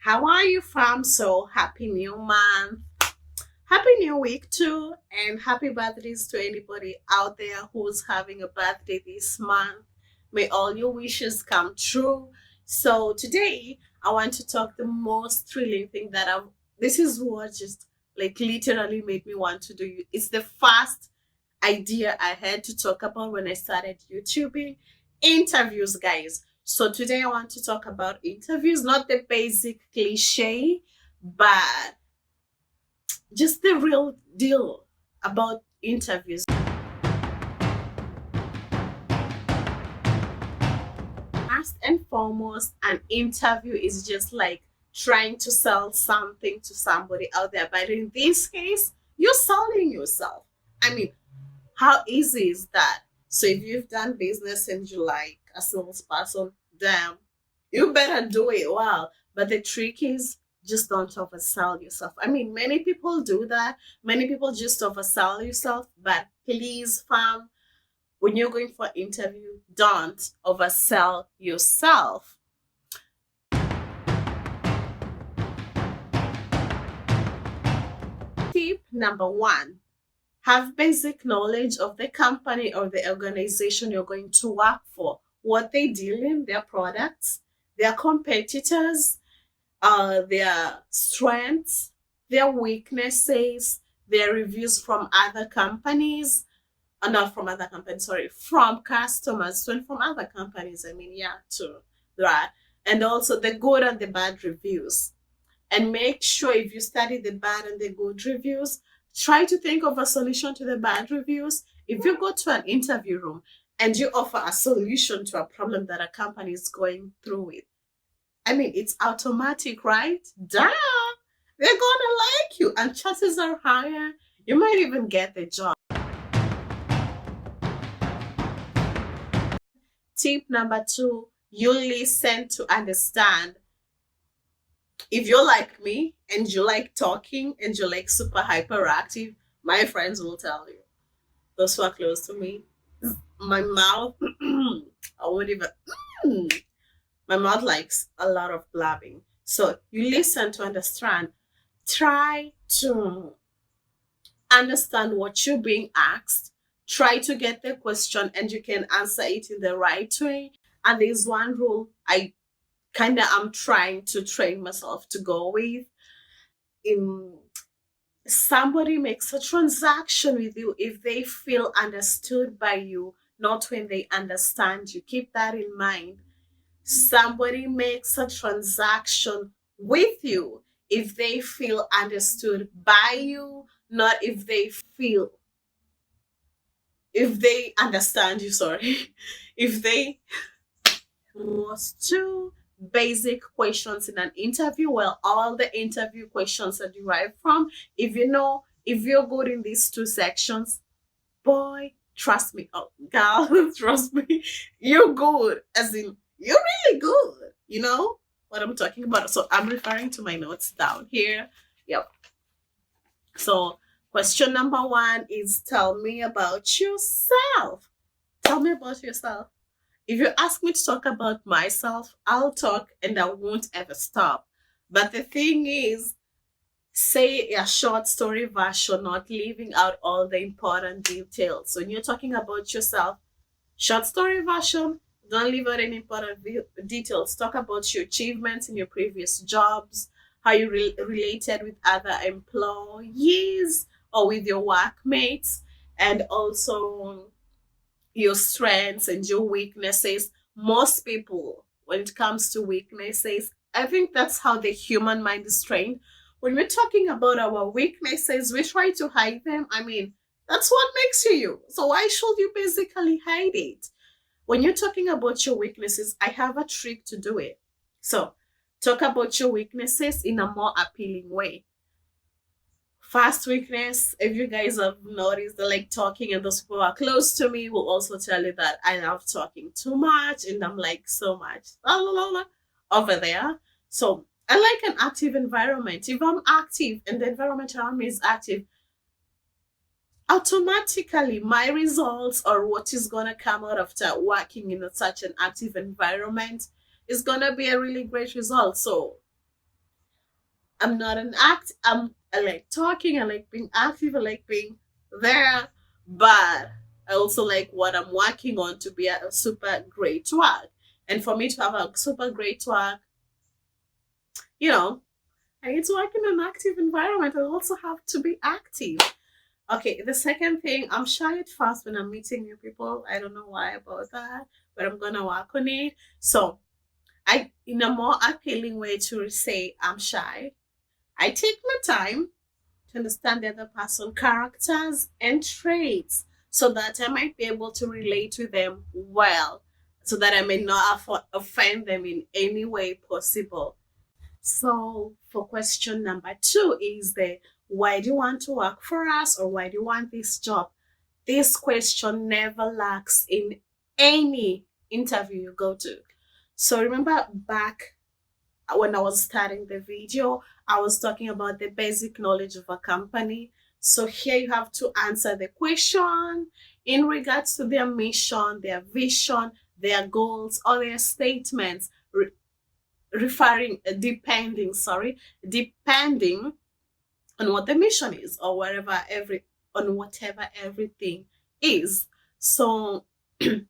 How are you, fam? So happy new month, happy new week too, and happy birthdays to anybody out there who's having a birthday this month. May all your wishes come true. So today I want to talk the most thrilling thing that I've. This is what just like literally made me want to do. It's the first idea I had to talk about when I started YouTubing interviews, guys. So today I want to talk about interviews, not the basic cliche, but just the real deal about interviews. First and foremost, an interview is just like trying to sell something to somebody out there. But in this case, you're selling yourself. I mean, how easy is that? So if you've done business and you like a salesperson, damn, you better do it well. But the trick is just don't oversell yourself. I mean, many people do that. Many people just oversell yourself. But please, fam, when you're going for interview, don't oversell yourself. Tip number one, have basic knowledge of the company or the organization you're going to work for, what they deal in, their products, their competitors, their strengths, their weaknesses, their reviews from other companies, not from other companies, sorry, from customers, and from other companies. I mean, yeah, too, right? And also the good and the bad reviews. And make sure if you study the bad and the good reviews, try to think of a solution to the bad reviews. If you go to an interview room and you offer a solution to a problem that a company is going through with, I mean, it's automatic, right? Duh! They're gonna like you, and chances are higher you might even get the job. Tip number two, you listen to understand. If you're like me and you like talking and you like super hyperactive, my friends will tell you. Those who are close to me, my mouth, I won't even, my mouth likes a lot of blabbing. So you listen to understand. Try to understand what you're being asked. Try to get the question and you can answer it in the right way. And there's one rule I kind of am trying to train myself to go with. In somebody makes a transaction with you if they feel understood by you, not when they understand you. Keep that in mind. Somebody makes a transaction with you if they feel understood by you, not if they understand you, sorry. If they was two basic questions in an interview. Well, all the interview questions are derived from. If you're good in these two sections, boy, trust me, oh, girl, trust me, you're good. As in, you're really good. You know what I'm talking about? So I'm referring to my notes down here. Yep. So, question number one is tell me about yourself. Tell me about yourself. If you ask me to talk about myself, I'll talk and I won't ever stop. But the thing is, say a short story version, not leaving out all the important details. When you're talking about yourself, short story version, don't leave out any important details. Talk about your achievements in your previous jobs, how you related with other employees or with your workmates, and also your strengths and your weaknesses. Most people, when it comes to weaknesses, I think that's how the human mind is trained. When we're talking about our weaknesses, we try to hide them. I mean, that's what makes you you. So why should you basically hide it? When you're talking about your weaknesses, I have a trick to do it. So talk about your weaknesses in a more appealing way. Fast weakness, if you guys have noticed, the like talking, and those people who are close to me will also tell you that I love talking too much and I'm like so much la, la, la, la, over there. So I like an active environment. If I'm active and the environment around me is active, automatically my results or what is going to come out after working in such an active environment is going to be a really great result. So I'm not an act. I like talking. I like being active. I like being there, but I also like what I'm working on to be a super great work. And for me to have a super great work, you know, I need to work in an active environment. I also have to be active. Okay, the second thing, I'm shy at first when I'm meeting new people. I don't know why about that, but I'm gonna work on it. So I, in a more appealing way to say I'm shy, I take my time to understand the other person's characters and traits so that I might be able to relate with them well, so that I may not offend them in any way possible. So, for question number two is the why do you want to work for us or why do you want this job? This question never lacks in any interview you go to. So, remember back when I was starting the video, I was talking about the basic knowledge of a company. So here you have to answer the question in regards to their mission, their vision, their goals, or their statements, depending on what the mission is or whatever everything is. So I'm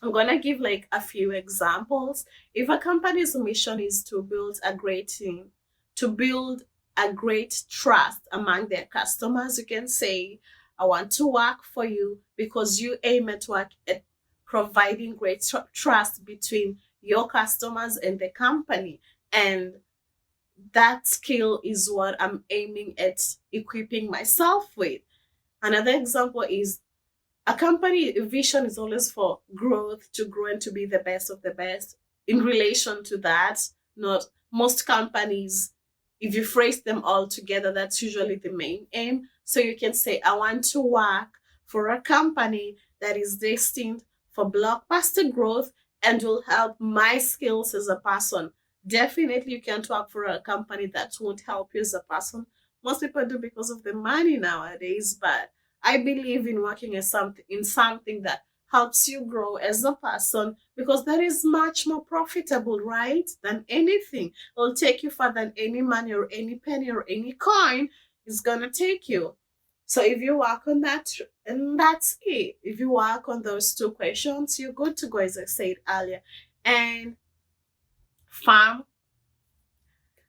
gonna give like a few examples. If a company's mission is to build a great team, to build a great trust among their customers, you can say, I want to work for you because you aim at work at providing great trust between your customers and the company. And that skill is what I'm aiming at equipping myself with. Another example is a company vision is always for growth, to grow and to be the best of the best. In relation to that, not most companies, if you phrase them all together, that's usually the main aim. So you can say, I want to work for a company that is destined for blockbuster growth and will help my skills as a person. Definitely, you can't work for a company that won't help you as a person. Most people do because of the money nowadays, but I believe in working as something that helps you grow as a person because that is much more profitable, right? Than anything. It'll take you further than any money or any penny or any coin is gonna take you. So if you work on that, and that's it. If you work on those two questions, you're good to go, as I said earlier. And farm.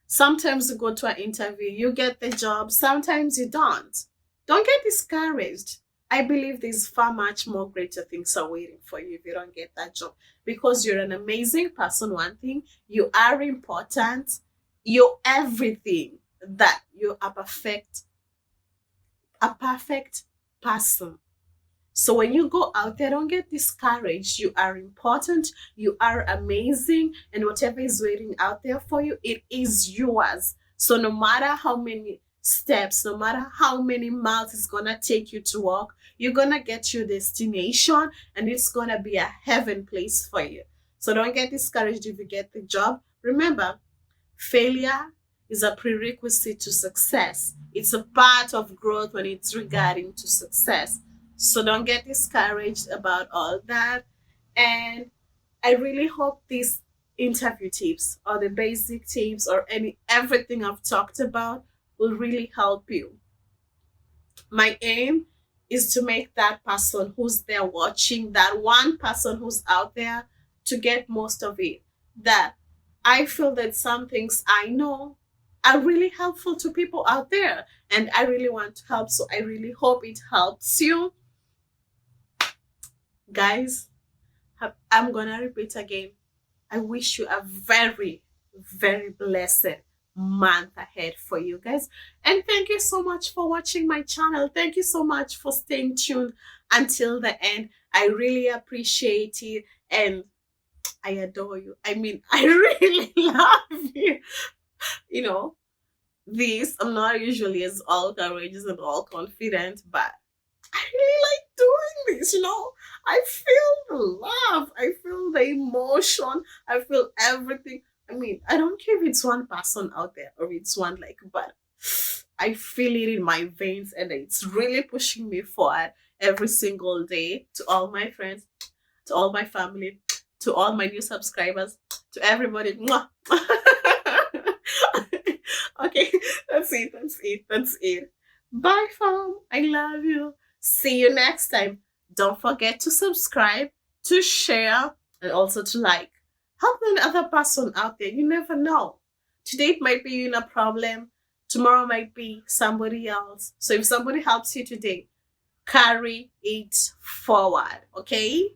Sometimes you go to an interview, you get the job, sometimes you don't. Don't get discouraged. I believe there's far much more greater things are waiting for you if you don't get that job because you're an amazing person. One thing, you are important, you're everything, that you're a perfect person. So when you go out there, don't get discouraged. You are important, you are amazing, and whatever is waiting out there for you, it is yours. So no matter how many steps, no matter how many miles it's gonna take you to walk, you're gonna get your destination and it's gonna be a heaven place for you. So don't get discouraged if you get the job. Remember, failure is a prerequisite to success. It's a part of growth when it's regarding to success. So don't get discouraged about all that. And I really hope these interview tips or the basic tips or everything I've talked about will really help you. My aim is to make that person who's there watching, that one person who's out there, to get most of it. That I feel that some things I know are really helpful to people out there, and I really want to help. So I really hope it helps you. Guys, I'm gonna repeat again. I wish you a very, very blessed month ahead for you guys. And thank you so much for watching my channel. Thank you so much for staying tuned until the end. I really appreciate it and I adore you. I mean, I really love you. You know, I'm not usually as all courageous and all confident, but I really like doing this, I feel the love, I feel the emotion, I feel everything. I mean, I don't care if it's one person out there or it's one but I feel it in my veins and it's really pushing me forward every single day. To all my friends, to all my family, to all my new subscribers, to everybody. Okay, it. That's it. That's it. Bye, fam. I love you. See you next time. Don't forget to subscribe, to share, and also to like. Help another person out there. You never know. Today it might be you in a problem. Tomorrow might be somebody else. So if somebody helps you today, carry it forward. Okay?